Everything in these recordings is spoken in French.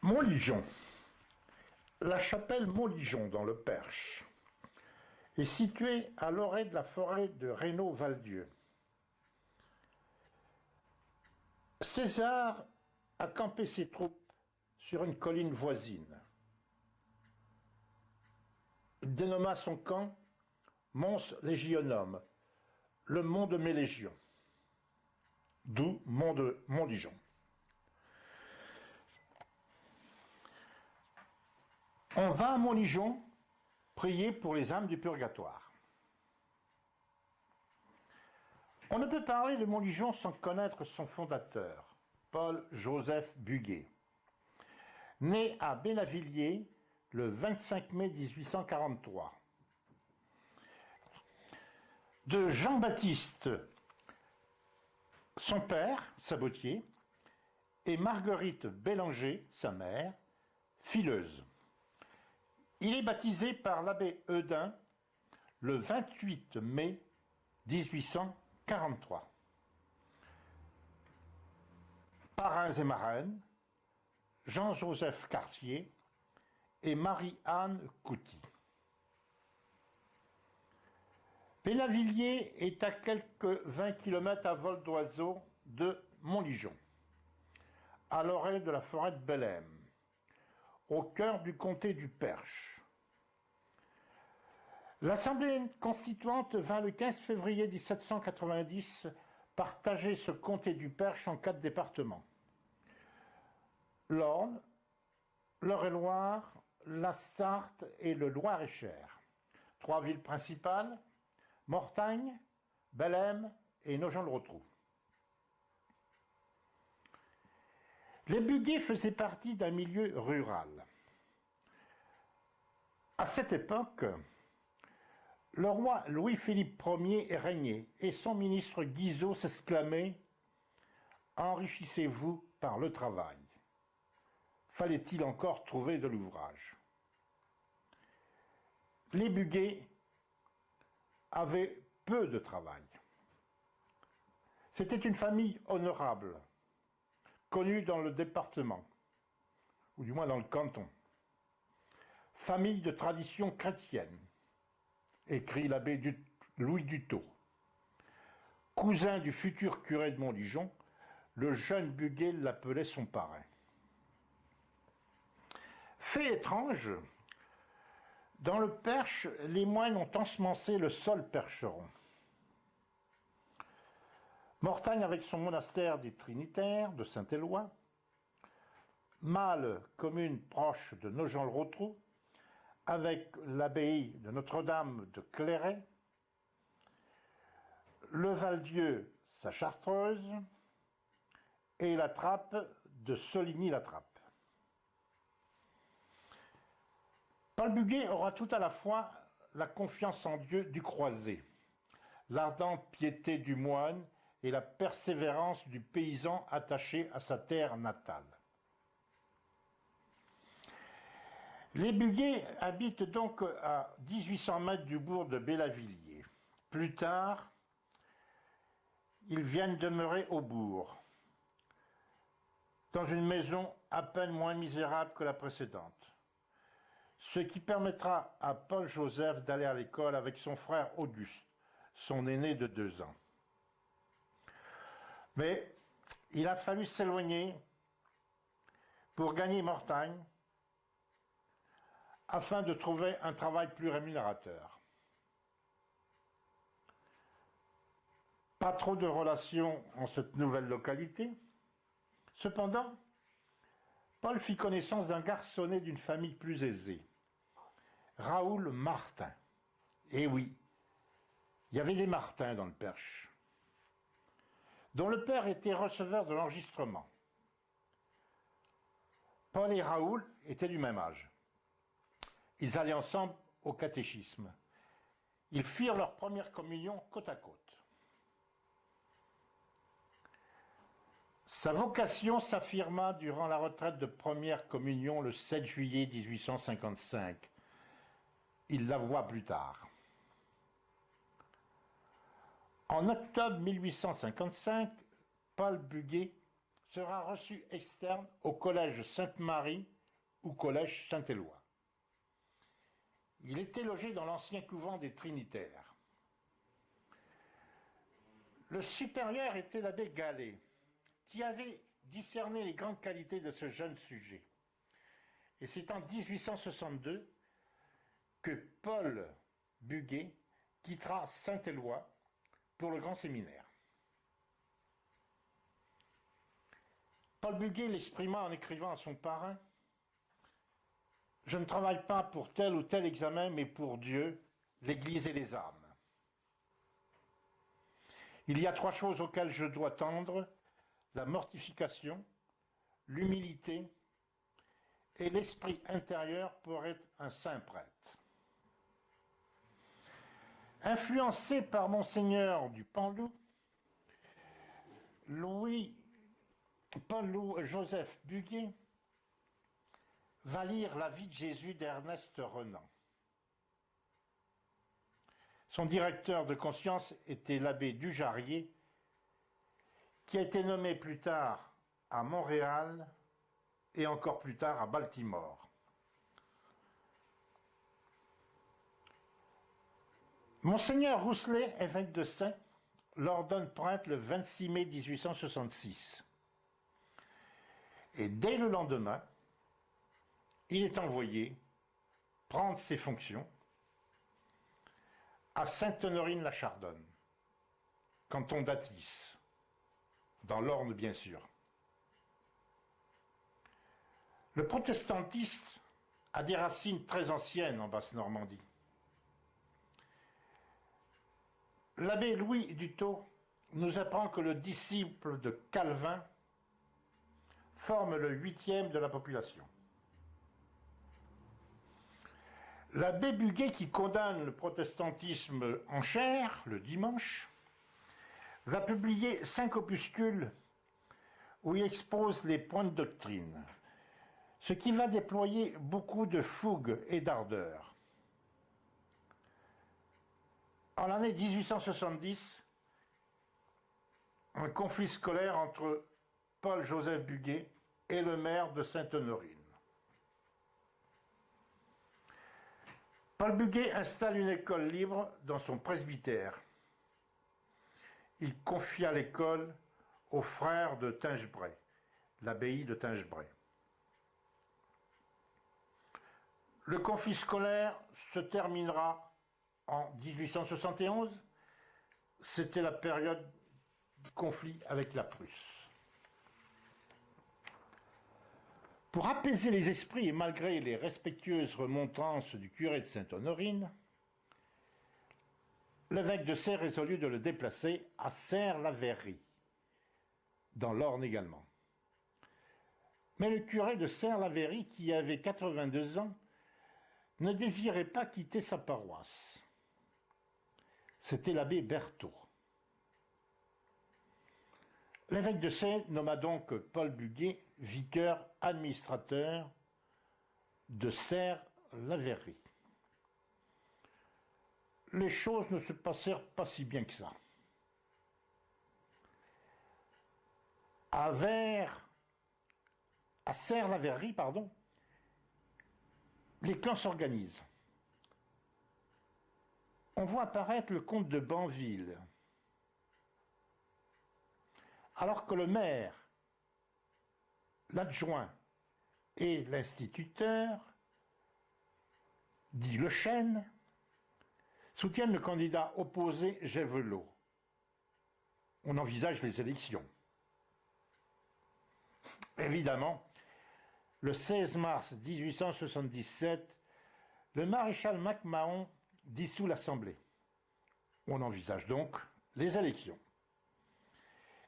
Montligeon. La chapelle Montligeon dans le Perche est située à l'orée de la forêt de Reynaud-Valdieu. César a campé ses troupes sur une colline voisine. Il dénomma son camp Mons Legionum, le mont de mes légions, d'où Montligeon. On va à Montligeon prier pour les âmes du purgatoire. On ne peut parler de Montligeon sans connaître son fondateur, Paul-Joseph Buguet. Né à Bénavilliers le 25 mai 1843. De Jean-Baptiste, son père, sabotier, et Marguerite Bélanger, sa mère, fileuse. Il est baptisé par l'abbé Eudin le 28 mai 1843. Parrains et marraines, Jean-Joseph Cartier et Marie-Anne Couty. Bénavilliers est à quelques 20 km à vol d'oiseau de Montligeon, à l'orée de la forêt de Bellême, au cœur du comté du Perche. L'Assemblée constituante vint le 15 février 1790 partager ce comté du Perche en 4 départements. L'Orne, l'Eure-et-Loir, la Sarthe et le Loir-et-Cher. 3 villes principales, Mortagne, Bellême et Nogent-le-Rotrou. Les Buguet faisaient partie d'un milieu rural. À cette époque, le roi Louis-Philippe Ier régnait et son ministre Guizot s'exclamait « Enrichissez-vous par le travail ». Fallait-il encore trouver de l'ouvrage? Les Buguet avaient peu de travail. C'était une famille honorable, connue dans le département, ou du moins dans le canton. Famille de tradition chrétienne, écrit l'abbé Louis Dutot. Cousin du futur curé de Montligeon, le jeune Buguet l'appelait son parrain. Fait étrange, dans le Perche, les moines ont ensemencé le sol percheron. Mortagne avec son monastère des Trinitaires de Saint-Éloi, Mâle, commune proche de Nogent-le-Rotrou, avec l'abbaye de Notre-Dame de Clairet, le Valdieu, sa chartreuse, et la Trappe de Soligny-la-Trappe. Paul Buguet aura tout à la fois la confiance en Dieu du croisé, l'ardente piété du moine et la persévérance du paysan attaché à sa terre natale. Les Buguet habitent donc à 1800 mètres du bourg de Bénavilliers. Plus tard, ils viennent demeurer au bourg, dans une maison à peine moins misérable que la précédente, ce qui permettra à Paul-Joseph d'aller à l'école avec son frère Auguste, son aîné de 2 ans. Mais il a fallu s'éloigner pour gagner Mortagne, afin de trouver un travail plus rémunérateur. Pas trop de relations en cette nouvelle localité. Cependant, Paul fit connaissance d'un garçonnet d'une famille plus aisée, Raoul Martin. Et oui, il y avait des Martins dans le Perche, dont le père était receveur de l'enregistrement. Paul et Raoul étaient du même âge. Ils allaient ensemble au catéchisme. Ils firent leur première communion côte à côte. Sa vocation s'affirma durant la retraite de première communion le 7 juillet 1855. Il l'avoua plus tard. En octobre 1855, Paul Buguet sera reçu externe au collège Sainte-Marie ou collège Saint-Éloi. Il était logé dans l'ancien couvent des Trinitaires. Le supérieur était l'abbé Gallet, qui avait discerné les grandes qualités de ce jeune sujet. Et c'est en 1862 que Paul Buguet quittera Saint-Éloi pour le grand séminaire. Paul Buguet l'exprima en écrivant à son parrain « Je ne travaille pas pour tel ou tel examen, mais pour Dieu, l'Église et les âmes. Il y a 3 choses auxquelles je dois tendre, la mortification, l'humilité et l'esprit intérieur pour être un saint prêtre. » Influencé par Monseigneur du Panloup, Paul-Joseph Buguet va lire La vie de Jésus d'Ernest Renan. Son directeur de conscience était l'abbé Dujarrier, qui a été nommé plus tard à Montréal et encore plus tard à Baltimore. Monseigneur Rousselet, évêque de Saint, l'ordonne prêtre le 26 mai 1866. Et dès le lendemain, il est envoyé prendre ses fonctions à Sainte-Honorine-la-Chardonne, canton d'Athis, dans l'Orne bien sûr. Le protestantisme a des racines très anciennes en Basse-Normandie. L'abbé Louis Dutot nous apprend que le disciple de Calvin forme le 8e de la population. L'abbé Buguet, qui condamne le protestantisme en chair le dimanche, va publier 5 opuscules où il expose les points de doctrine, ce qui va déployer beaucoup de fougue et d'ardeur. En l'année 1870, un conflit scolaire entre Paul-Joseph Buguet et le maire de Sainte-Honorine. Paul Buguet installe une école libre dans son presbytère. Il confia l'école aux frères de Tingebray, l'abbaye de Tingebray. Le conflit scolaire se terminera en 1871. C'était la période du conflit avec la Prusse. Pour apaiser les esprits et malgré les respectueuses remontrances du curé de Sainte-Honorine, l'évêque de Serres résolut de le déplacer à Serres-la-Verrerie, dans l'Orne également. Mais le curé de Serres-la-Verrerie, qui avait 82 ans, ne désirait pas quitter sa paroisse. C'était l'abbé Berthaud. L'évêque de Serres nomma donc Paul Buguet vicaire administrateur de Serres-la-Verrerie. Les choses ne se passèrent pas si bien que ça. À Serres-la-Verrerie, les clans s'organisent. On voit apparaître le comte de Banville, alors que le maire, l'adjoint et l'instituteur, dit Le Chêne, soutiennent le candidat opposé Gévelot. On envisage les élections. Évidemment, le 16 mars 1877, le maréchal MacMahon dissout l'Assemblée. On envisage donc les élections.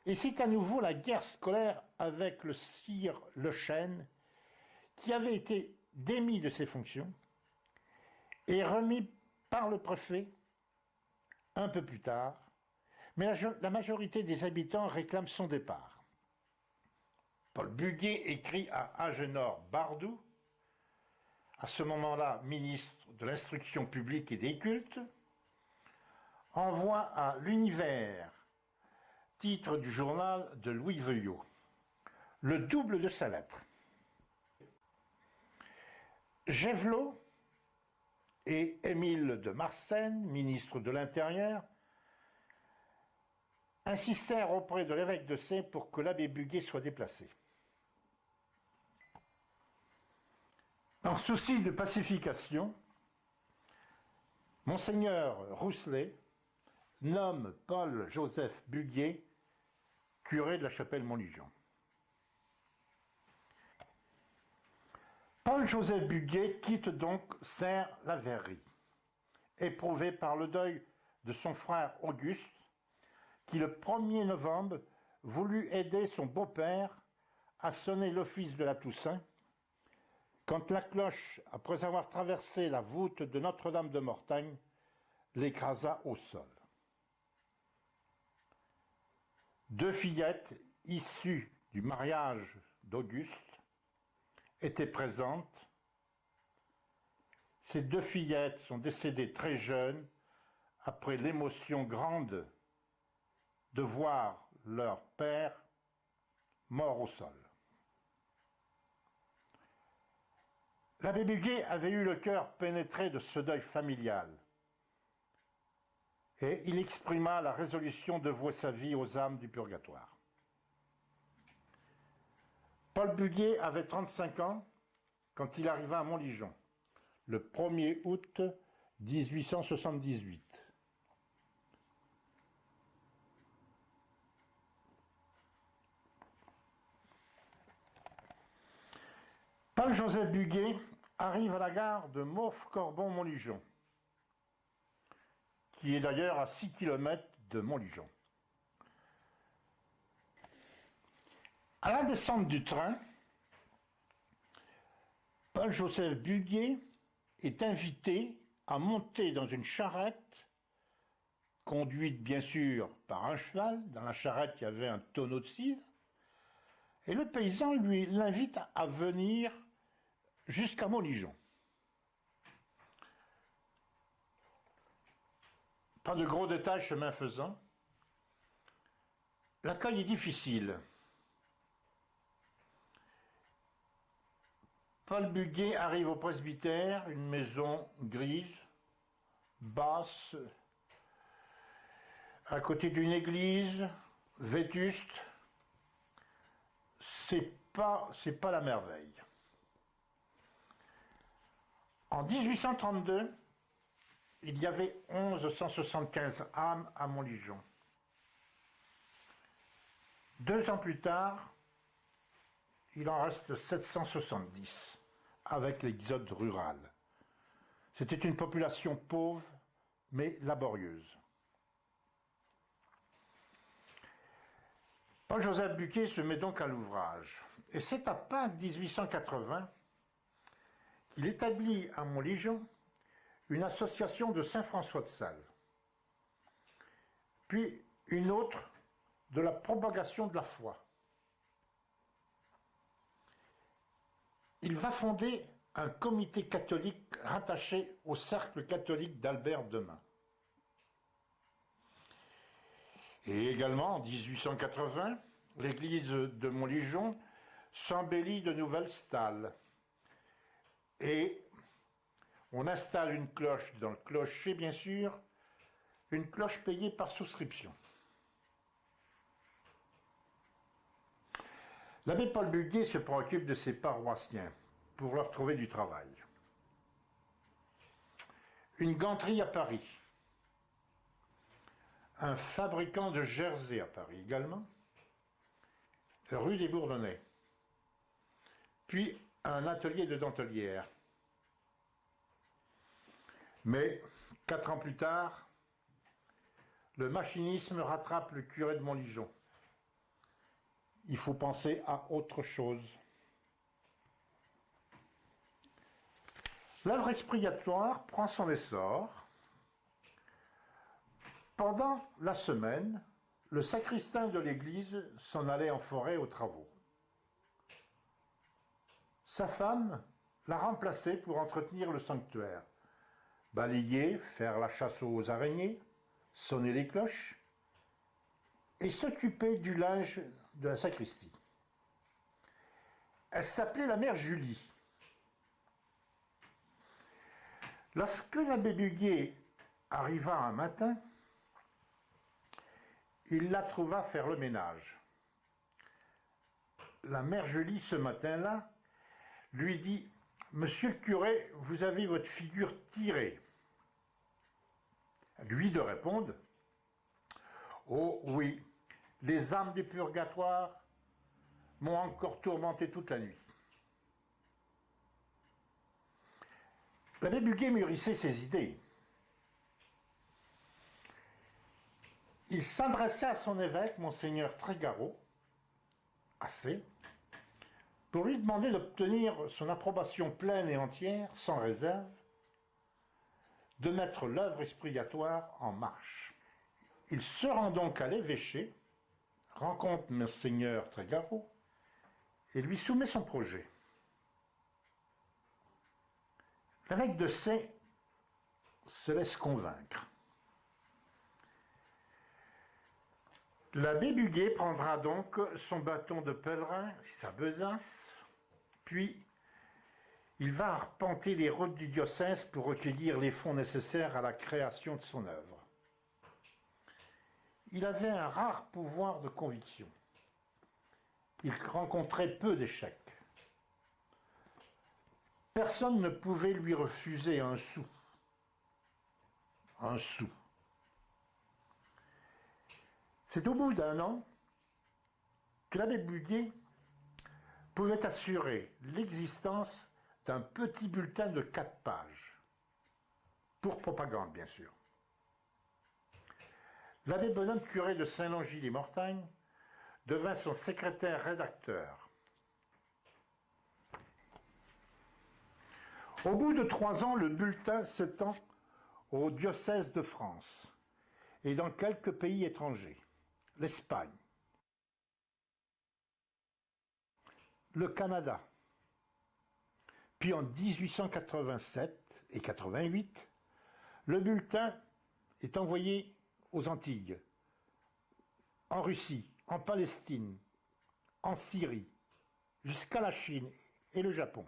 Et c'est à nouveau la guerre scolaire avec le sire Le Chêne, qui avait été démis de ses fonctions et remis par le préfet un peu plus tard, mais la majorité des habitants réclament son départ. Paul Buguet écrit à Agénor Bardou, à ce moment-là ministre de l'Instruction publique et des cultes, envoie à l'Univers, titre du journal de Louis Veuillot, le double de sa lettre. Gévelot et Émile de Marsène, ministre de l'Intérieur, insistèrent auprès de l'évêque de Sées pour que l'abbé Buguet soit déplacé. En souci de pacification, Monseigneur Rousselet nomme Paul-Joseph Buguet curé de la chapelle Montligeon. Paul-Joseph Buguet quitte donc Serre-la-Verrerie, éprouvé par le deuil de son frère Auguste, qui le 1er novembre voulut aider son beau-père à sonner l'office de la Toussaint, quand la cloche, après avoir traversé la voûte de Notre-Dame de Mortagne, l'écrasa au sol. 2 fillettes issues du mariage d'Auguste étaient présentes. Ces 2 fillettes sont décédées très jeunes après l'émotion grande de voir leur père mort au sol. L'abbé Buguet avait eu le cœur pénétré de ce deuil familial et il exprima la résolution de vouer sa vie aux âmes du purgatoire. Paul Buguet avait 35 ans quand il arriva à Montligeon, le 1er août 1878. Paul-Joseph Buguet arrive à la gare de Mauves-Corbon-Montligeon, qui est d'ailleurs à 6 km de Montligeon. À la descente du train, Paul-Joseph Buguet est invité à monter dans une charrette, conduite bien sûr par un cheval. Dans la charrette, il y avait un tonneau de cidre. Et le paysan l'invite à venir jusqu'à Montligeon. Pas de gros détails chemin faisant. L'accueil est difficile. Paul Buguet arrive au presbytère, une maison grise, basse, à côté d'une église, vétuste. C'est pas la merveille. En 1832, il y avait 1175 âmes à Montligeon. 2 ans plus tard, il en reste 770, avec l'exode rural. C'était une population pauvre, mais laborieuse. Paul-Joseph Buguet se met donc à l'ouvrage. Et c'est à Pâques 1880 qu'il établit à Montligeon une association de Saint-François de Sales, puis une autre de la propagation de la foi. Il va fonder un comité catholique rattaché au cercle catholique d'Albert Demain. Et également, en 1880, l'église de Montligeon s'embellit de nouvelles stalles. Et on installe une cloche dans le clocher, bien sûr, une cloche payée par souscription. L'abbé Paul Buguet se préoccupe de ses paroissiens pour leur trouver du travail. Une ganterie à Paris, un fabricant de jersey à Paris également, rue des Bourdonnais, puis un atelier de dentelière. Mais 4 ans plus tard, le machinisme rattrape le curé de Montligeon. Il faut penser à autre chose. L'œuvre expiatoire prend son essor. Pendant la semaine, le sacristain de l'église s'en allait en forêt aux travaux. Sa femme l'a remplacé pour entretenir le sanctuaire, balayer, faire la chasse aux araignées, sonner les cloches et s'occuper du linge de la sacristie. Elle s'appelait la mère Julie. Lorsque l'abbé Buguet arriva un matin, il la trouva faire le ménage. La mère Julie, ce matin-là, lui dit « Monsieur le curé, vous avez votre figure tirée. » Lui de répondre « Oh oui, les âmes du purgatoire m'ont encore tourmenté toute la nuit. » L'abbé Buguet mûrissait ses idées. Il s'adressait à son évêque, monseigneur Trégarot, assez, pour lui demander d'obtenir son approbation pleine et entière, sans réserve, de mettre l'œuvre expiatoire en marche. Il se rend donc à l'évêché, rencontre monseigneur Trégarot et lui soumet son projet. L'évêque de Sées se laisse convaincre. L'abbé Buguet prendra donc son bâton de pèlerin, sa besace, puis il va arpenter les routes du diocèse pour recueillir les fonds nécessaires à la création de son œuvre. Il avait un rare pouvoir de conviction. Il rencontrait peu d'échecs. Personne ne pouvait lui refuser un sou. Un sou. C'est au bout d'un an que l'abbé Buguet pouvait assurer l'existence d'un petit bulletin de 4 pages, pour propagande bien sûr. L'abbé Bonhomme, curé de Saint-Longis-les-Mortagnes, devint son secrétaire rédacteur. Au bout de 3 ans, le bulletin s'étend au diocèse de France et dans quelques pays étrangers. L'Espagne, le Canada. Puis en 1887 et 88, le bulletin est envoyé aux Antilles, en Russie, en Palestine, en Syrie, jusqu'à la Chine et le Japon.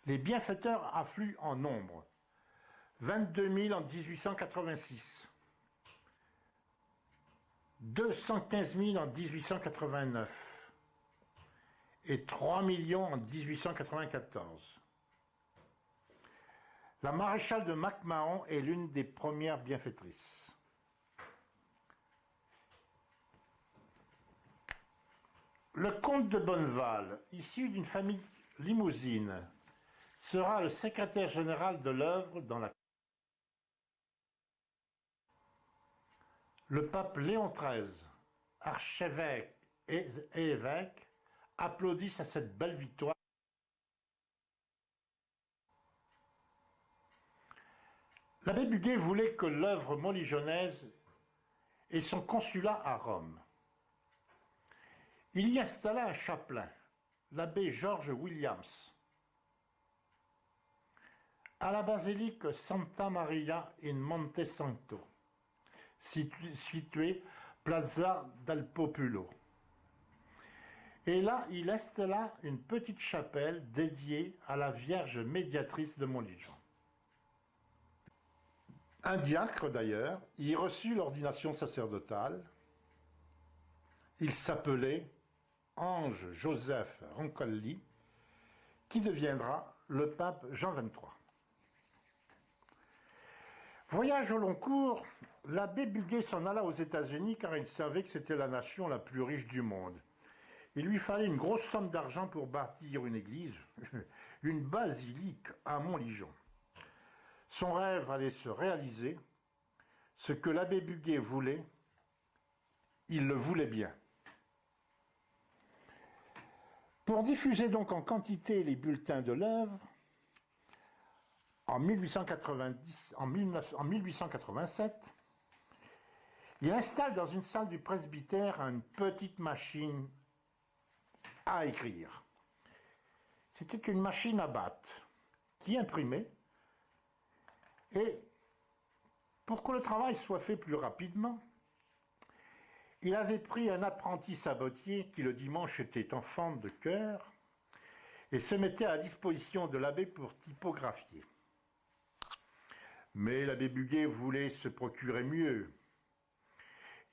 Les bienfaiteurs affluent en nombre. 22 000 en 1886, 215 000 en 1889 et 3 millions en 1894. La maréchale de MacMahon est l'une des premières bienfaitrices. Le comte de Bonneval, issu d'une famille limousine, sera le secrétaire général de l'œuvre dans la... Le pape Léon XIII, archevêque et évêque, applaudissent à cette belle victoire. L'abbé Buguet voulait que l'œuvre montligionaise ait son consulat à Rome. Il y installa un chapelain, l'abbé George Williams, à la basilique Santa Maria in Monte Santo, située Plaza del Populo. Et là, il installa une petite chapelle dédiée à la Vierge médiatrice de Montligent. Un diacre, d'ailleurs, y reçut l'ordination sacerdotale. Il s'appelait Ange Joseph Roncalli, qui deviendra le pape Jean XXIII. Voyage au long cours, l'abbé Buguet s'en alla aux États-Unis car il savait que c'était la nation la plus riche du monde. Il lui fallait une grosse somme d'argent pour bâtir une église, une basilique à Montligent. Son rêve allait se réaliser. Ce que l'abbé Buguet voulait, il le voulait bien. Pour diffuser donc en quantité les bulletins de l'œuvre, en 1887, il installe dans une salle du presbytère une petite machine à écrire. C'était une machine à battre qui imprimait, et pour que le travail soit fait plus rapidement, il avait pris un apprenti sabotier qui le dimanche était enfant de chœur et se mettait à la disposition de l'abbé pour typographier. Mais l'abbé Buguet voulait se procurer mieux.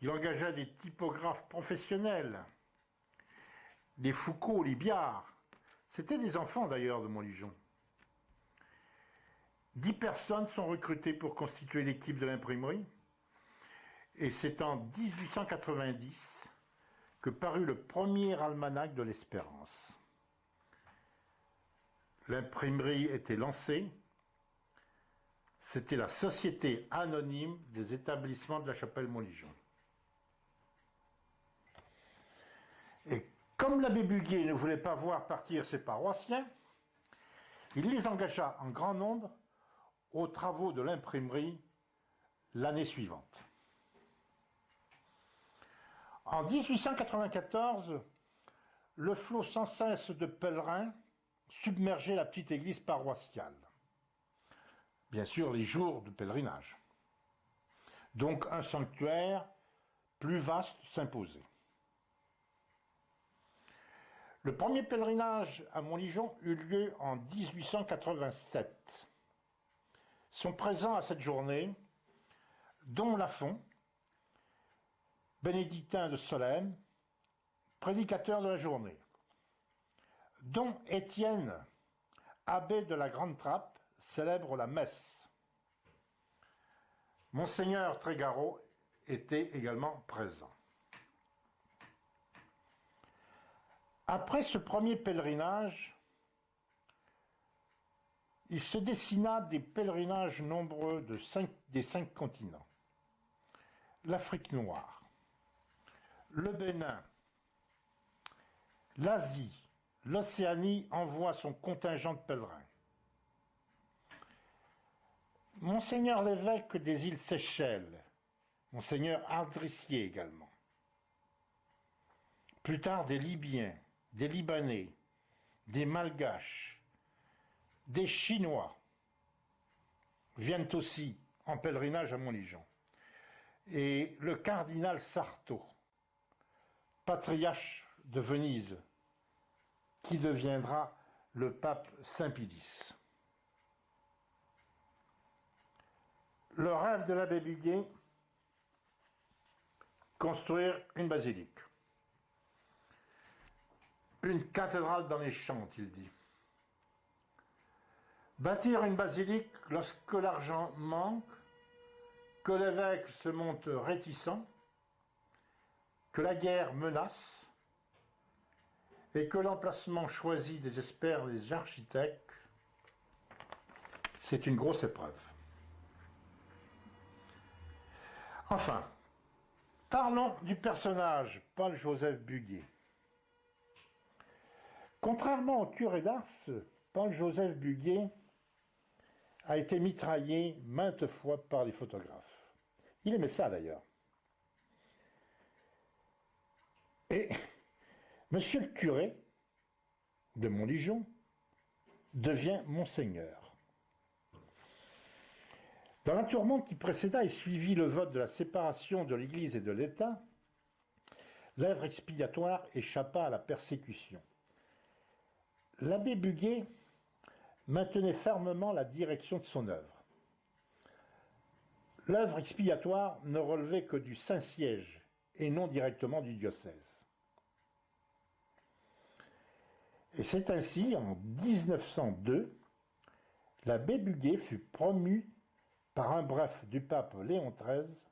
Il engagea des typographes professionnels, les Foucault, les Biard. C'étaient des enfants d'ailleurs de Montligeon. 10 personnes sont recrutées pour constituer l'équipe de l'imprimerie. Et c'est en 1890 que parut le premier almanach de l'Espérance. L'imprimerie était lancée. C'était la Société anonyme des établissements de la Chapelle-Montligeon. Et comme l'abbé Buguet ne voulait pas voir partir ses paroissiens, il les engagea en grand nombre aux travaux de l'imprimerie l'année suivante. En 1894, le flot sans cesse de pèlerins submergeait la petite église paroissiale. Bien sûr, les jours de pèlerinage. Donc un sanctuaire plus vaste s'imposait. Le premier pèlerinage à Montligeon eut lieu en 1887. Sont présents à cette journée Dom Lafont, bénédictin de Solesmes, prédicateur de la journée. Dom Étienne, abbé de la Grande Trappe, célèbre la messe. Monseigneur Trégarot était également présent. Après ce premier pèlerinage, il se dessina des pèlerinages nombreux des 5 continents. L'Afrique noire, le Bénin, l'Asie, l'Océanie envoie son contingent de pèlerins. Monseigneur l'évêque des îles Seychelles, Monseigneur Ardrissier également. Plus tard des Libyens, des Libanais, des Malgaches, des Chinois viennent aussi en pèlerinage à Montligeon. Et le cardinal Sarto, patriarche de Venise, qui deviendra le pape Saint-Pie X. Le rêve de l'abbé Buguet, construire une basilique. Une cathédrale dans les champs, ont-il dit. Bâtir une basilique lorsque l'argent manque, que l'évêque se montre réticent, que la guerre menace et que l'emplacement choisi désespère les architectes, c'est une grosse épreuve. Enfin, parlons du personnage Paul-Joseph Buguet. Contrairement au curé d'Ars, Paul-Joseph Buguet a été mitraillé maintes fois par les photographes. Il aimait ça d'ailleurs. Et monsieur le curé de Montligeon devient monseigneur. Dans la tourmente qui précéda et suivit le vote de la séparation de l'Église et de l'État, l'œuvre expiatoire échappa à la persécution. L'abbé Buguet maintenait fermement la direction de son œuvre. L'œuvre expiatoire ne relevait que du Saint-Siège et non directement du diocèse. Et c'est ainsi, en 1902, l'abbé Buguet fut promu par un bref du pape Léon XIII,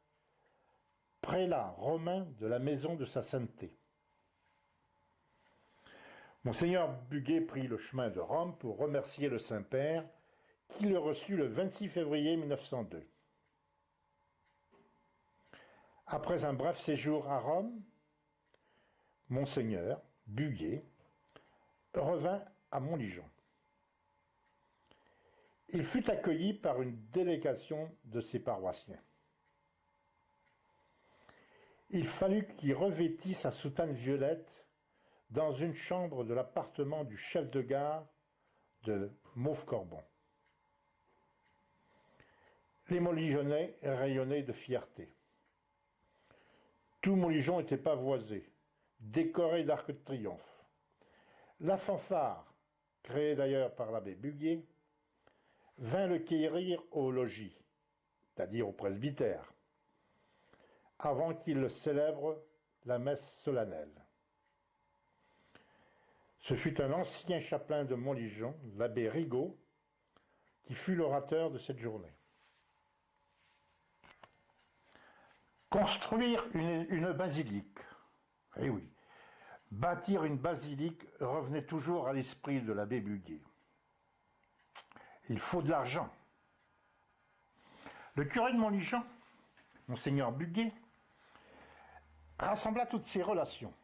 prélat romain de la maison de sa sainteté. Monseigneur Buguet prit le chemin de Rome pour remercier le Saint-Père qui le reçut le 26 février 1902. Après un bref séjour à Rome, Monseigneur Buguet revint à Montligeon. Il fut accueilli par une délégation de ses paroissiens. Il fallut qu'il revêtît sa soutane violette dans une chambre de l'appartement du chef de gare de Mauves-Corbon. Les Montligonnais rayonnaient de fierté. Tout Montligeon était pavoisé, décoré d'arcs de triomphe. La fanfare, créé d'ailleurs par l'abbé Buguier, vint le quérir au logis, c'est-à-dire au presbytère, avant qu'il célèbre la messe solennelle. Ce fut un ancien chapelain de Montligeon, l'abbé Rigaud, qui fut l'orateur de cette journée. Construire une basilique. Eh oui, bâtir une basilique revenait toujours à l'esprit de l'abbé Buguier. Il faut de l'argent. Le curé de Montligeon, Monseigneur Buguier, rassembla toutes ses relations.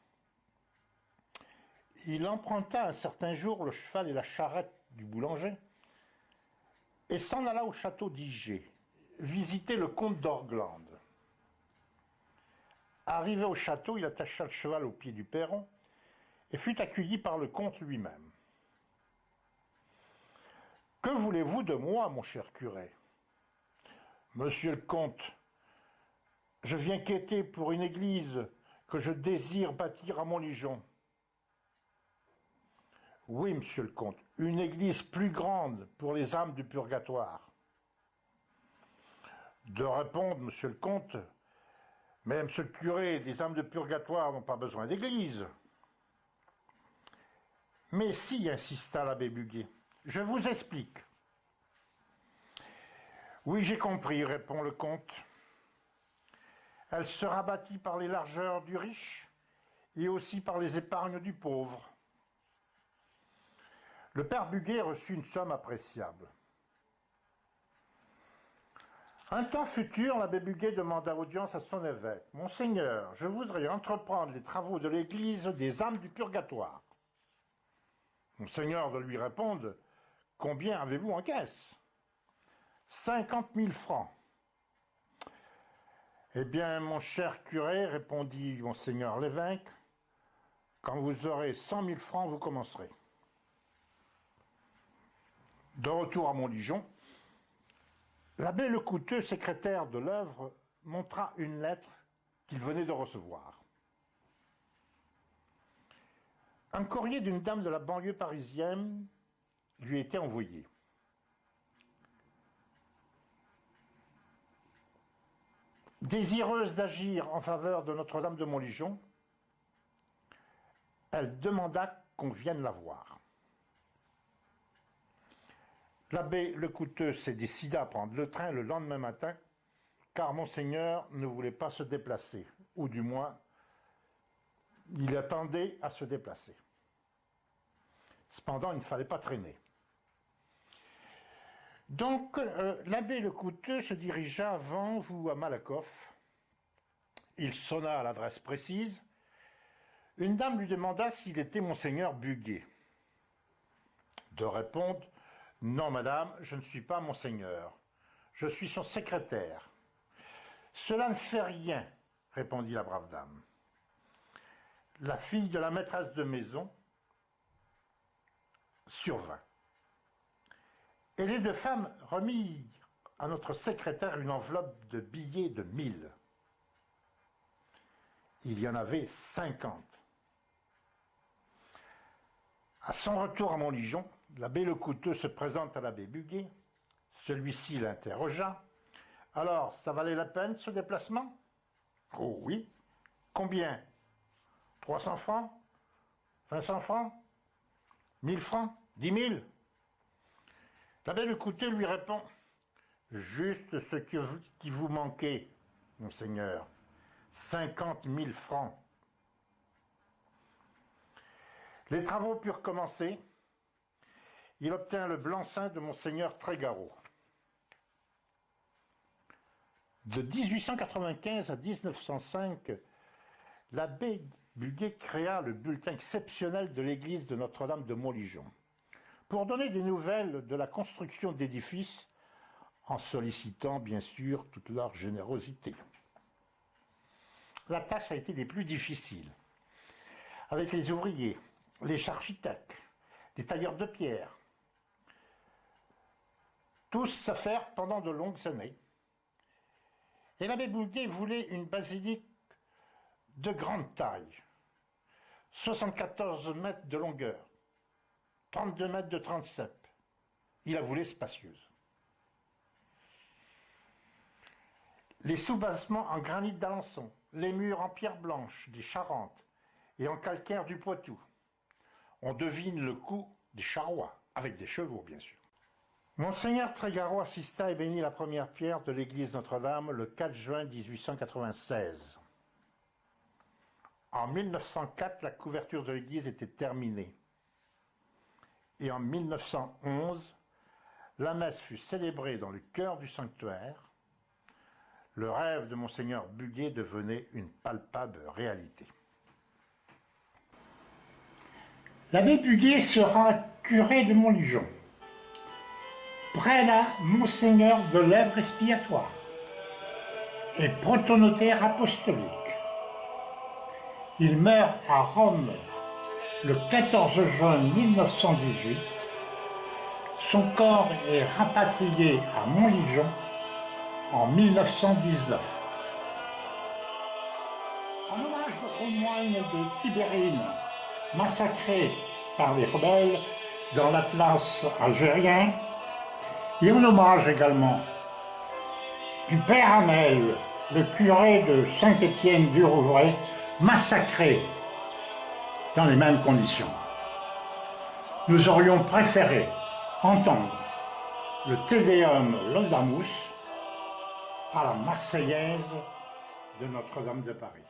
Il emprunta un certain jour le cheval et la charrette du boulanger et s'en alla au château d'Igé, visiter le comte d'Orglande. Arrivé au château, il attacha le cheval au pied du perron et fut accueilli par le comte lui-même. « Que voulez-vous de moi, mon cher curé ? » ?»« Monsieur le comte, je viens quêter pour une église que je désire bâtir à Montligeon. »« Oui, monsieur le comte, une église plus grande pour les âmes du purgatoire. » De répondre, monsieur le comte, « Mais monsieur le curé, les âmes de purgatoire n'ont pas besoin d'église. » « Mais si, insista l'abbé Buguier, je vous explique. »« Oui, j'ai compris, répond le comte. Elle sera bâtie par les largeurs du riche et aussi par les épargnes du pauvre. » Le père Buguier reçut une somme appréciable. Un temps futur, l'abbé Buguier demanda audience à son évêque. « Monseigneur, je voudrais entreprendre les travaux de l'église des âmes du purgatoire. » Monseigneur de lui répondre « Combien avez-vous en caisse ?»« 50 000 francs. » « Eh bien, mon cher curé, répondit Monseigneur l'évêque, quand vous aurez 100 000 francs, vous commencerez. » De retour à Montligeon, l'abbé Lecouteux, secrétaire de l'œuvre, montra une lettre qu'il venait de recevoir. Un courrier d'une dame de la banlieue parisienne lui était envoyé. Désireuse d'agir en faveur de Notre-Dame de Montligeon, elle demanda qu'on vienne la voir. L'abbé Lecouteux s'est décidé à prendre le train le lendemain matin, car Monseigneur ne voulait pas se déplacer, ou du moins, il attendait à se déplacer. Cependant, il ne fallait pas traîner. Donc, l'abbé Lecouteux se dirigea à Vanves ou à Malakoff. Il sonna à l'adresse précise. Une dame lui demanda s'il était Monseigneur Buguier. De répondre « Non, madame, je ne suis pas Monseigneur. Je suis son secrétaire. »« Cela ne fait rien, » répondit la brave dame. La fille de la maîtresse de maison survint. Et les deux femmes remirent à notre secrétaire une enveloppe de billets de 1000. Il y en avait 50. À son retour à Montligeon, l'abbé Lecouteux se présente à l'abbé Buguier. Celui-ci l'interrogea. « Alors, ça valait la peine, ce déplacement ?»« Oh oui. Combien ? 300 francs 500 francs 1000 francs 10 000 ?» L'abbé Lecouteux lui répond « Juste ce qui vous manquait, monseigneur, 50 000 francs. » Les travaux purent commencer. Il obtint le blanc-seing de monseigneur Trégarot. De 1895 à 1905, l'abbé Buguier créa le bulletin exceptionnel de l'église de Notre-Dame de Montligeon pour donner des nouvelles de la construction d'édifices en sollicitant bien sûr toute leur générosité. La tâche a été des plus difficiles, avec les ouvriers, les architectes, les tailleurs de pierre, tous s'affairent pendant de longues années. Et l'abbé Buguier voulait une basilique de grande taille, 74 mètres de longueur, 32 mètres de transept. Il la voulait spacieuse. Les soubassements en granit d'Alençon, les murs en pierre blanche des Charentes et en calcaire du Poitou. On devine le coup des charrois, avec des chevaux bien sûr. Monseigneur Trégaro assista et bénit la première pierre de l'église Notre-Dame le 4 juin 1896. En 1904, la couverture de l'église était terminée. Et en 1911, la messe fut célébrée dans le cœur du sanctuaire. Le rêve de Monseigneur Buguet devenait une palpable réalité. L'abbé Buguet sera curé de Montlujon, prélat Monseigneur de l'œuvre expiatoire et protonotaire apostolique. Il meurt à Rome le 14 juin 1918. Son corps est rapatrié à Montlujon en 1919. En hommage aux moines de Tibérine, massacrés par les rebelles dans l'Atlas algérien, et en hommage également du père Hamel, le curé de Saint-Étienne du Rouvray, massacré dans les mêmes conditions. Nous aurions préféré entendre le Te Deum Laudamus à la Marseillaise de Notre-Dame de Paris.